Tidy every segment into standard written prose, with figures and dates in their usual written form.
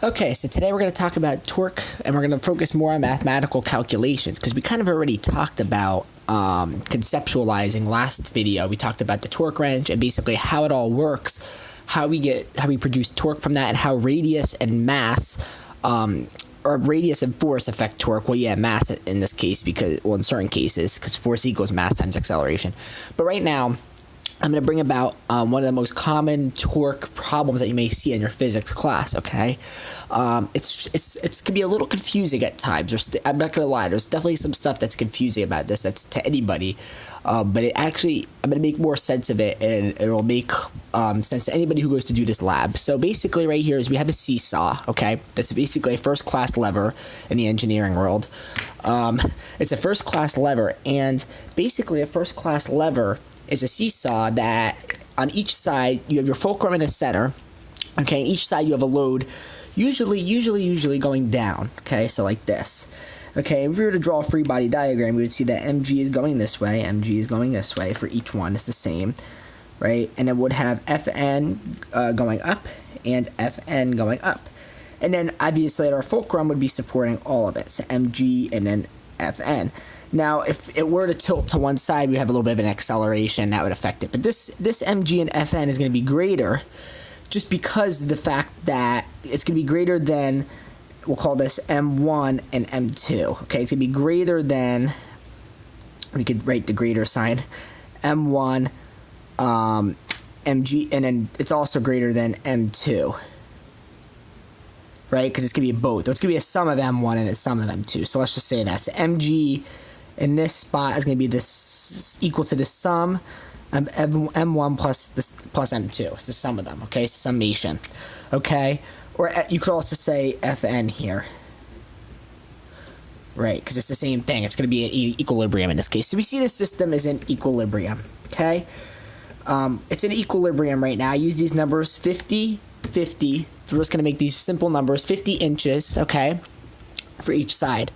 Okay, so today we're going to talk about torque, and we're going to focus more on mathematical calculations, because we kind of already talked about conceptualizing last video. We talked about the torque wrench and basically how it all works, how we produce torque from that, and how radius and mass, or radius and force affect torque. Well, yeah, mass in this case, in certain cases, because force equals mass times acceleration. But right now, I'm going to bring about one of the most common torque problems that you may see in your physics class, okay? It's can be a little confusing at times. I'm not going to lie. There's definitely some stuff that's confusing about this. That's to anybody. But I'm going to make more sense of it, and it'll make sense to anybody who goes to do this lab. So basically right here is we have a seesaw, okay? That's basically a first-class lever in the engineering world. It's a first-class lever, and basically a first-class lever is a seesaw that on each side you have your fulcrum in the center. Okay, each side you have a load, usually going down. Okay, so like this. Okay, if we were to draw a free body diagram, we would see that mg is going this way, mg is going this way for each one. It's the same, right? And it would have Fn going up and Fn going up. And then obviously our fulcrum would be supporting all of it. So mg and then Fn. Now, if it were to tilt to one side, we have a little bit of an acceleration that would affect it. But this mg and Fn is going to be greater just because of the fact that it's going to be greater than, we'll call this m1 and m2. Okay, it's going to be greater than, we could write the greater sign, m1, mg, and then it's also greater than m2. Right, because it's going to be both. It's going to be a sum of m1 and a sum of m2. So let's just say that. So mg in this spot is going to be this equal to the sum of m1 plus m2. It's the sum of them, okay? It's a summation, okay? Or you could also say Fn here, right? Because it's the same thing. It's going to be an equilibrium in this case. So we see the system is in equilibrium, okay? It's in equilibrium right now. I use these numbers 50, 50. We're just going to make these simple numbers, 50 inches, okay, for each side,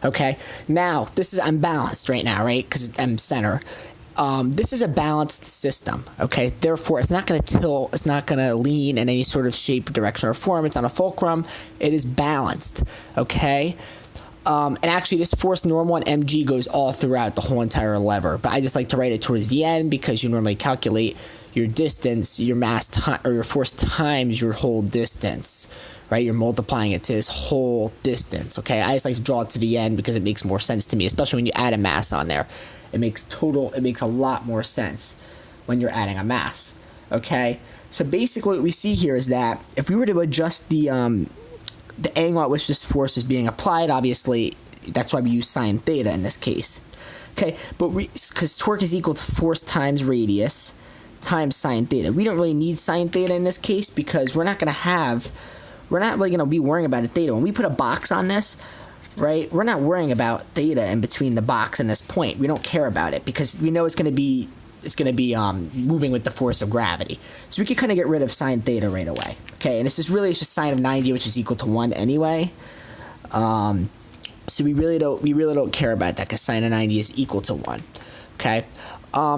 okay? Now, I'm balanced right now, right, because I'm center. This is a balanced system, okay? Therefore, it's not going to tilt, it's not going to lean in any sort of shape, direction, or form. It's on a fulcrum. It is balanced, okay? And actually, this force normal on mg goes all throughout the whole entire lever, but I just like to write it towards the end because you normally calculate your distance, your mass, or your force times your whole distance, right? You're multiplying it to this whole distance, okay? I just like to draw it to the end because it makes more sense to me, especially when you add a mass on there. It makes a lot more sense when you're adding a mass, okay? So basically what we see here is that if we were to adjust the angle at which this force is being applied, obviously, that's why we use sine theta in this case. Okay, but because torque is equal to force times radius times sine theta. We don't really need sine theta in this case because we're not really going to be worrying about a theta. When we put a box on this, right, we're not worrying about theta in between the box and this point. We don't care about it because we know it's going to be moving with the force of gravity. So we can kind of get rid of sine theta right away. Okay, and it's just sine of 90, which is equal to 1 anyway. So we really don't care about that because sine of 90 is equal to 1. Okay,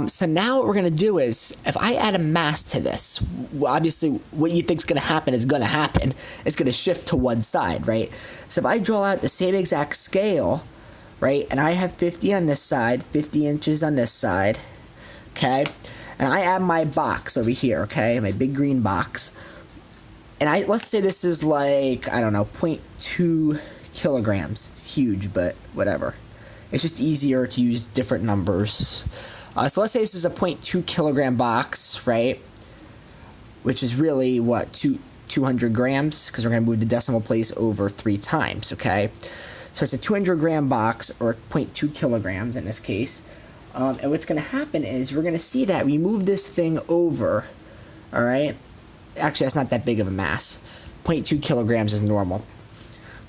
so now what we're going to do is, if I add a mass to this, obviously what you think is going to happen is going to happen. It's going to shift to one side, right? So if I draw out the same exact scale, right, and I have 50 on this side, 50 inches on this side, okay, and I add my box over here, okay, my big green box, and let's say this is like, I don't know, 0.2 kilograms. It's huge, but whatever. It's just easier to use different numbers. So let's say this is a 0.2 kilogram box, right, which is really, 200 grams, because we're going to move the decimal place over 3 times, okay? So it's a 200 gram box, or 0.2 kilograms in this case. And what's going to happen is we're going to see that we move this thing over, all right? Actually, that's not that big of a mass. 0.2 kilograms is normal.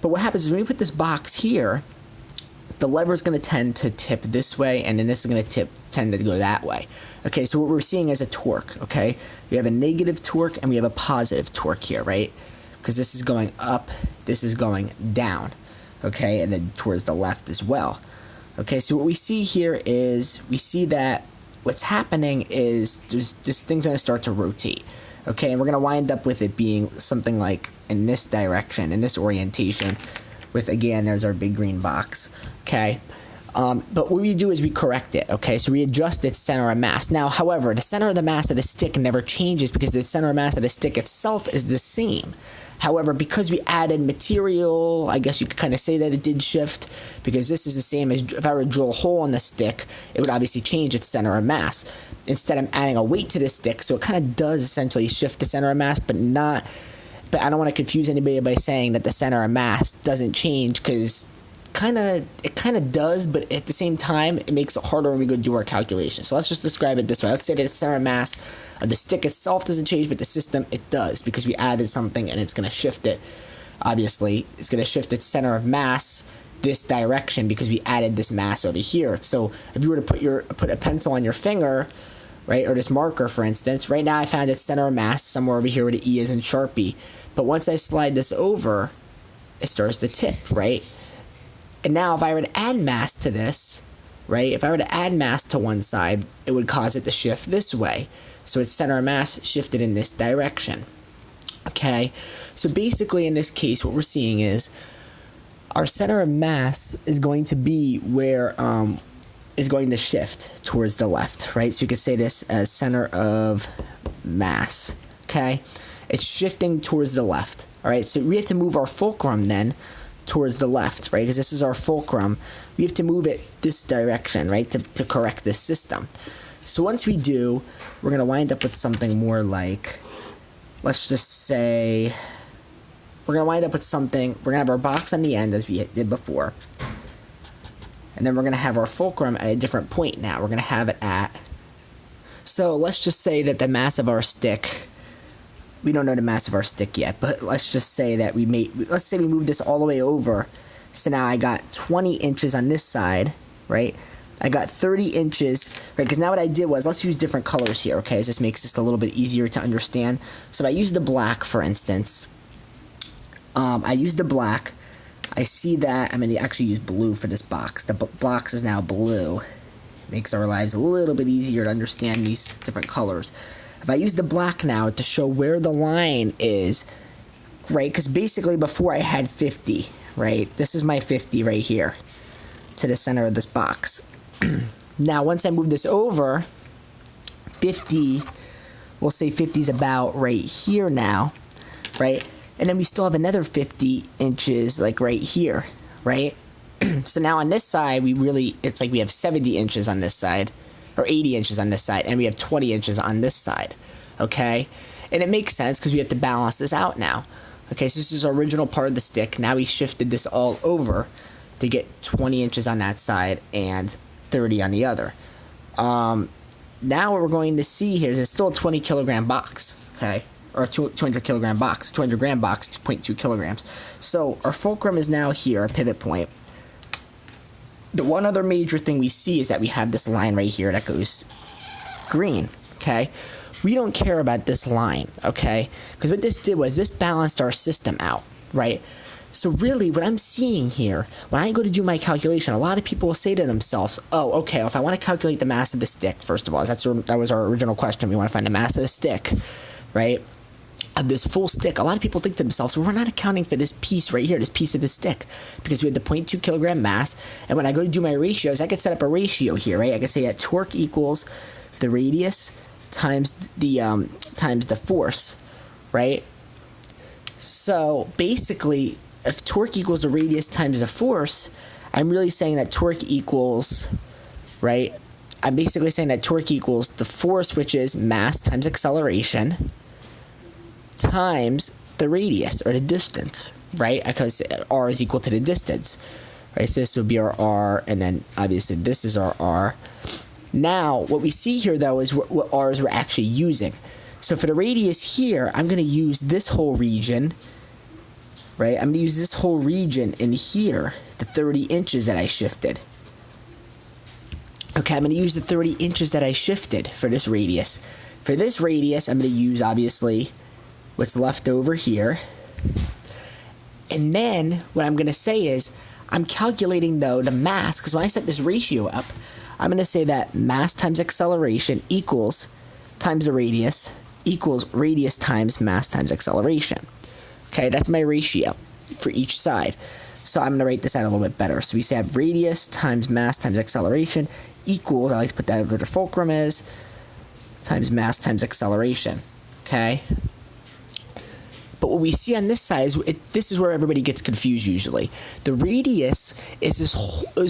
But what happens is when we put this box here, the lever is going to tend to tip this way, and then this is going to tend to go that way. Okay, so what we're seeing is a torque, okay? We have a negative torque, and we have a positive torque here, right? Because this is going up, this is going down, okay? And then towards the left as well. Okay, so what we see here is, we see that what's happening is this thing's going to start to rotate. Okay, and we're going to wind up with it being something like in this direction, in this orientation, with, again, there's our big green box. Okay, but what we do is we correct it. Okay, so we adjust its center of mass. Now, however, the center of the mass of the stick never changes because the center of mass of the stick itself is the same. However, because we added material, I guess you could kind of say that it did shift, because this is the same as if I were to drill a hole in the stick, it would obviously change its center of mass. Instead, I'm adding a weight to the stick, so it kind of does essentially shift the center of mass, but I don't want to confuse anybody by saying that the center of mass doesn't change, because it kind of does, but at the same time, it makes it harder when we go do our calculations. So let's just describe it this way. Let's say that the center of mass of the stick itself doesn't change, but the system, it does, because we added something and it's going to shift it. Obviously, it's going to shift its center of mass this direction because we added this mass over here. So if you were to put a pencil on your finger, right, or this marker, for instance, right now I found its center of mass somewhere over here where the E is in Sharpie. But once I slide this over, it starts to tip, right? And now if I were to add mass to this, right, if I were to add mass to one side, it would cause it to shift this way. So its center of mass shifted in this direction. Okay, so basically in this case, what we're seeing is our center of mass is going to be where, is going to shift towards the left, right? So you could say this as center of mass, okay? It's shifting towards the left, all right? So we have to move our fulcrum then towards the left, right? Because this is our fulcrum. We have to move it this direction, right, to correct this system. So once we do, we're going to wind up with something more like, let's just say, we're going to wind up with something, we're going to have our box on the end as we did before. And then we're going to have our fulcrum at a different point now. We're going to have it at, so let's just say that the mass of our stick, we don't know the mass of our stick yet, but let's just say that let's say we move this all the way over. So now I got 20 inches on this side, right? I got 30 inches, right? Because now what I did was, let's use different colors here, okay? As this makes this a little bit easier to understand. So if I use the black, for instance, I use the black. I see that I'm going to actually use blue for this box. The box is now blue. Makes our lives a little bit easier to understand these different colors. If I use the black now to show where the line is, right, because basically before I had 50, right, this is my 50 right here to the center of this box. Now, once I move this over, 50, we'll say 50 is about right here now, right, and then we still have another 50 inches, like right here, right? So now on this side, it's like we have 70 inches on this side, or 80 inches on this side, and we have 20 inches on this side, okay? And it makes sense because we have to balance this out now. Okay, so this is our original part of the stick. Now we shifted this all over to get 20 inches on that side and 30 on the other. Now what we're going to see here is it's still a 20 kilogram box, okay? Or a 200 kilogram box, 200 gram box, 2.2 kilograms. So our fulcrum is now here, our pivot point. The one other major thing we see is that we have this line right here that goes green, okay? We don't care about this line, okay? Because what this did was this balanced our system out, right? So really what I'm seeing here, when I go to do my calculation, a lot of people will say to themselves, oh, okay, well, if I want to calculate the mass of the stick, first of all, that was our original question. We want to find the mass of the stick, right? Of this full stick. A lot of people think to themselves, well, we're not accounting for this piece right here, this piece of the stick, because we had the 0.2 kilogram mass, and when I go to do my ratios, I could set up a ratio here, right? I could say that torque equals the radius times the force, right? So basically, if torque equals the radius times the force, I'm really saying that torque equals, right? I'm basically saying that torque equals the force, which is mass times acceleration, times the radius, or the distance, right? Because r is equal to the distance, right? So this will be our r, and then obviously this is our r. Now, what we see here, though, is what r's we're actually using. So for the radius here, I'm going to use this whole region, right? I'm going to use this whole region in here, the 30 inches that I shifted. Okay, I'm going to use the 30 inches that I shifted for this radius. For this radius, I'm going to use, obviously, what's left over here. And then what I'm going to say is I'm calculating, though, the mass, because when I set this ratio up, I'm going to say that mass times acceleration equals times the radius equals radius times mass times acceleration. Okay, that's my ratio for each side. So I'm going to write this out a little bit better. So we say I have radius times mass times acceleration equals, I like to put that where the fulcrum is, times mass times acceleration. Okay? But what we see on this side is, this is where everybody gets confused usually. The radius is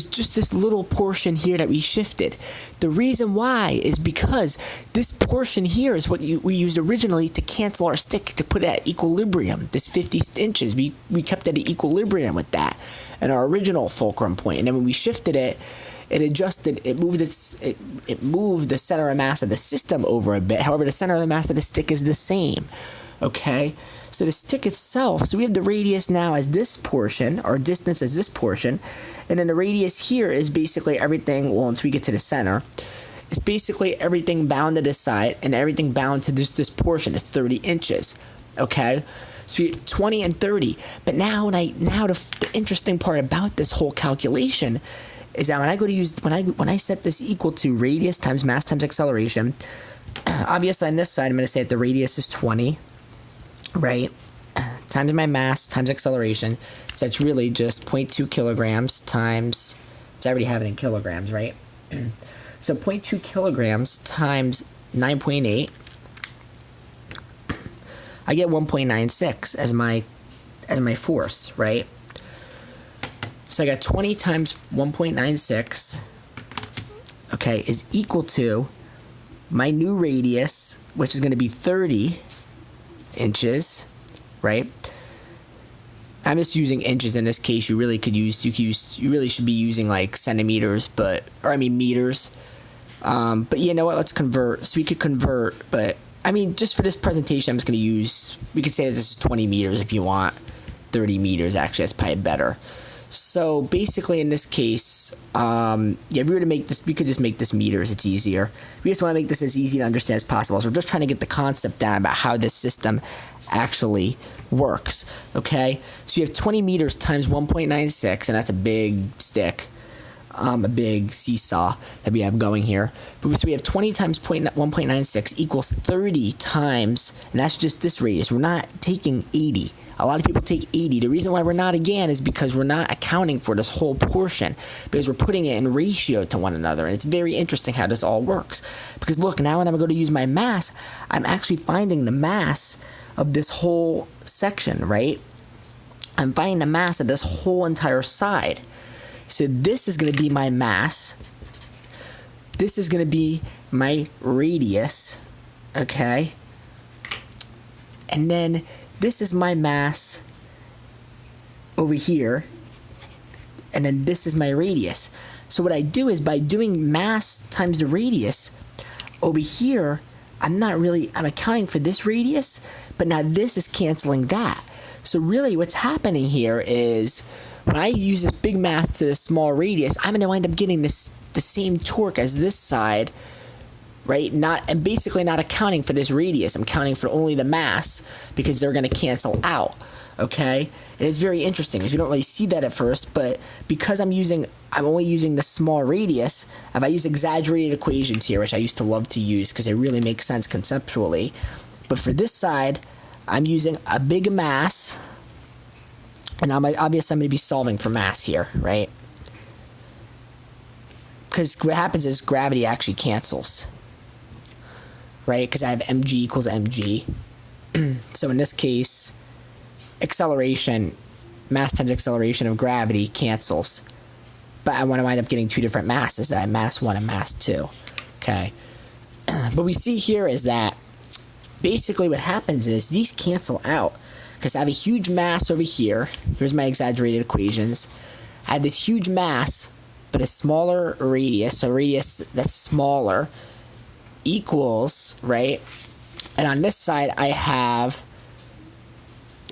just this little portion here that we shifted. The reason why is because this portion here is what we used originally to cancel our stick, to put it at equilibrium. This 50 inches, we kept it at equilibrium with that and our original fulcrum point. And then when we shifted it, it moved the center of mass of the system over a bit. However, the center of the mass of the stick is the same. Okay? So the stick itself, so we have the radius now as this portion, or distance as this portion, and then the radius here is basically everything, well, once we get to the center, it's basically everything bound to this side, and everything bound to this portion is 30 inches, okay? So we have 20 and 30, but now the interesting part about this whole calculation is that when I go to use, when I set this equal to radius times mass times acceleration, obviously on this side, I'm going to say that the radius is 20, right, times my mass times acceleration. So it's really just 0.2 kilograms times, I already have it in kilograms, right? So 0.2 kilograms times 9.8, I get 1.96 as my force, right? So I got 20 times 1.96, okay, is equal to my new radius, which is going to be 30 inches, right? I'm just using inches in this case. You really should be using like centimeters, meters. But you know what? Let's convert. So we could convert, but I mean, just for this presentation, I'm just going to use, we could say this is 20 meters if you want. 30 meters, actually, that's probably better. So basically in this case, if we were to make this, we could just make this meters, it's easier. We just want to make this as easy to understand as possible. So we're just trying to get the concept down about how this system actually works, okay? So you have 20 meters times 1.96, and that's a big stick, a big seesaw that we have going here. So we have 20 times 1.96 equals 30 times, and that's just this radius. We're not taking 80. A lot of people take 80. The reason why we're not, again, is because we're not accounting for this whole portion, because we're putting it in ratio to one another. And it's very interesting how this all works. Because look, now when I'm going to use my mass, I'm actually finding the mass of this whole section, right? I'm finding the mass of this whole entire side. So this is going to be my mass. This is going to be my radius, okay? And then this is my mass over here, and then this is my radius. So what I do is, by doing mass times the radius, over here, I'm accounting for this radius, but now this is canceling that. So really what's happening here is, when I use this big mass to this small radius, I'm going to wind up getting the same torque as this side, right? And basically not accounting for this radius. I'm counting for only the mass, because they're going to cancel out, okay? And it's very interesting, because you don't really see that at first, but because I'm only using the small radius, if I use exaggerated equations here, which I used to love to use because they really make sense conceptually, but for this side, I'm using a big mass, and obviously I'm going to be solving for mass here, right? Because what happens is gravity actually cancels, right? Because I have mg equals mg. So in this case, acceleration, mass times acceleration of gravity cancels. But I want to wind up getting two different masses. I have mass 1 and mass 2. Okay. But we see here is that basically what happens is these cancel out. Because I have a huge mass over here. Here's my exaggerated equations. I have this huge mass, but a smaller radius. So a radius that's smaller equals, right? And on this side, I have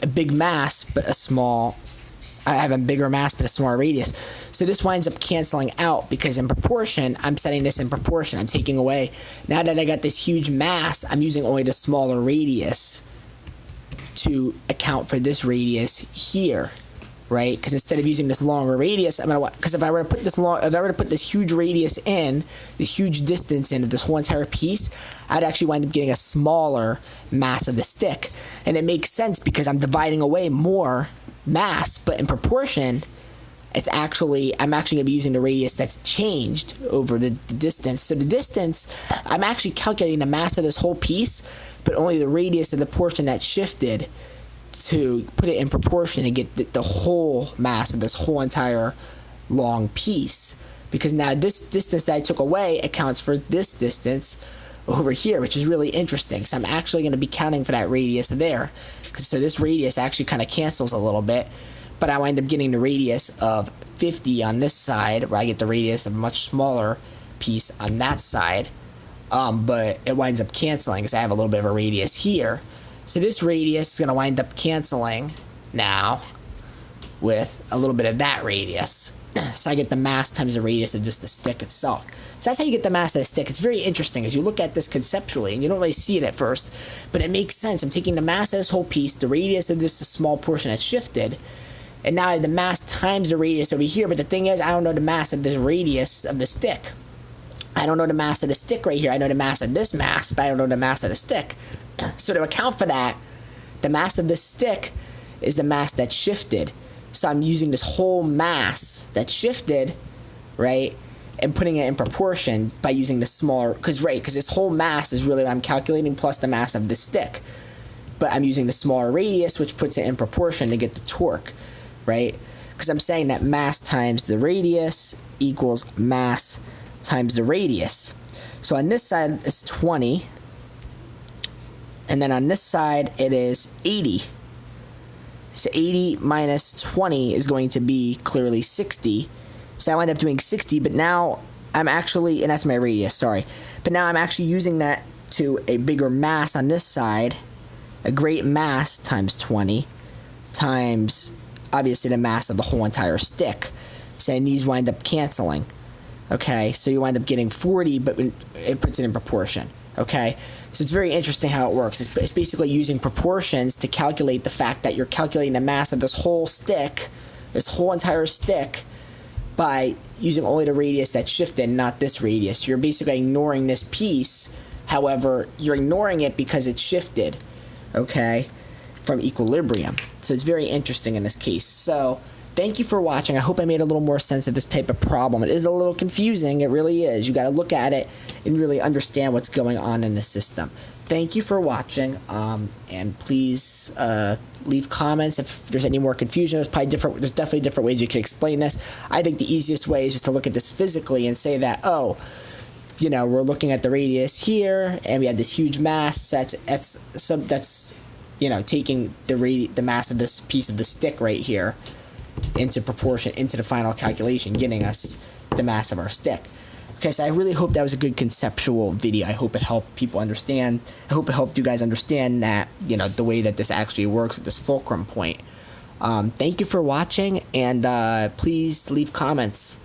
a big mass, but I have a bigger mass, but a smaller radius. So this winds up canceling out, because in proportion, I'm setting this in proportion. I'm taking away, now that I got this huge mass, I'm using only the smaller radius to account for this radius here, right? Because instead of using this longer radius, because if I were to put this huge radius in, this huge distance into this whole entire piece, I'd actually wind up getting a smaller mass of the stick. And it makes sense because I'm dividing away more mass, but in proportion, I'm actually going to be using the radius that's changed over the distance. So the distance, I'm actually calculating the mass of this whole piece, but only the radius of the portion that shifted to put it in proportion and get the whole mass of this whole entire long piece. Because now this distance that I took away accounts for this distance over here, which is really interesting. So I'm actually going to be counting for that radius there. So this radius actually kind of cancels a little bit. But I wind up getting the radius of 50 on this side, where I get the radius of a much smaller piece on that side. But it winds up canceling because I have a little bit of a radius here. So this radius is going to wind up canceling now with a little bit of that radius. So I get the mass times the radius of just the stick itself. So that's how you get the mass of the stick. It's very interesting as you look at this conceptually, and you don't really see it at first, but it makes sense. I'm taking the mass of this whole piece, the radius of just a small portion that's shifted, and now I have the mass times the radius over here. But the thing is, I don't know the mass of this radius of the stick. I don't know the mass of the stick right here. I know the mass of this mass, but I don't know the mass of the stick. So to account for that, the mass of this stick is the mass that shifted. So I'm using this whole mass that shifted, right, and putting it in proportion by using the smaller, because this whole mass is really what I'm calculating plus the mass of the stick. But I'm using the smaller radius, which puts it in proportion to get the torque, right? Because I'm saying that mass times the radius equals mass times the radius. So on this side, it's 20. And then on this side, it is 80. So 80 minus 20 is going to be clearly 60. So I wind up doing 60, but now I'm actually, and that's my radius, sorry. But now I'm actually using that to a bigger mass on this side, a great mass times 20, times, obviously, the mass of the whole entire stick. So these wind up canceling. Okay, so you wind up getting 40, but it puts it in proportion. Okay, so it's very interesting how it works. It's basically using proportions to calculate the fact that you're calculating the mass of this whole stick, this whole entire stick, by using only the radius that shifted, not this radius. You're basically ignoring this piece. However, you're ignoring it because it shifted, okay, from equilibrium. So it's very interesting in this case. So thank you for watching. I hope I made a little more sense of this type of problem. It is a little confusing. It really is. You got to look at it and really understand what's going on in the system. Thank you for watching, and please leave comments if there's any more confusion. There's definitely different ways you can explain this. I think the easiest way is just to look at this physically and say that, oh, you know, we're looking at the radius here, and we have this huge mass. That's you know, taking the mass of this piece of the stick right here into proportion, into the final calculation, getting us the mass of our stick. Okay, so I really hope that was a good conceptual video. I hope it helped people understand. I hope it helped you guys understand that, you know, the way that this actually works at this fulcrum point. Thank you for watching, and please leave comments.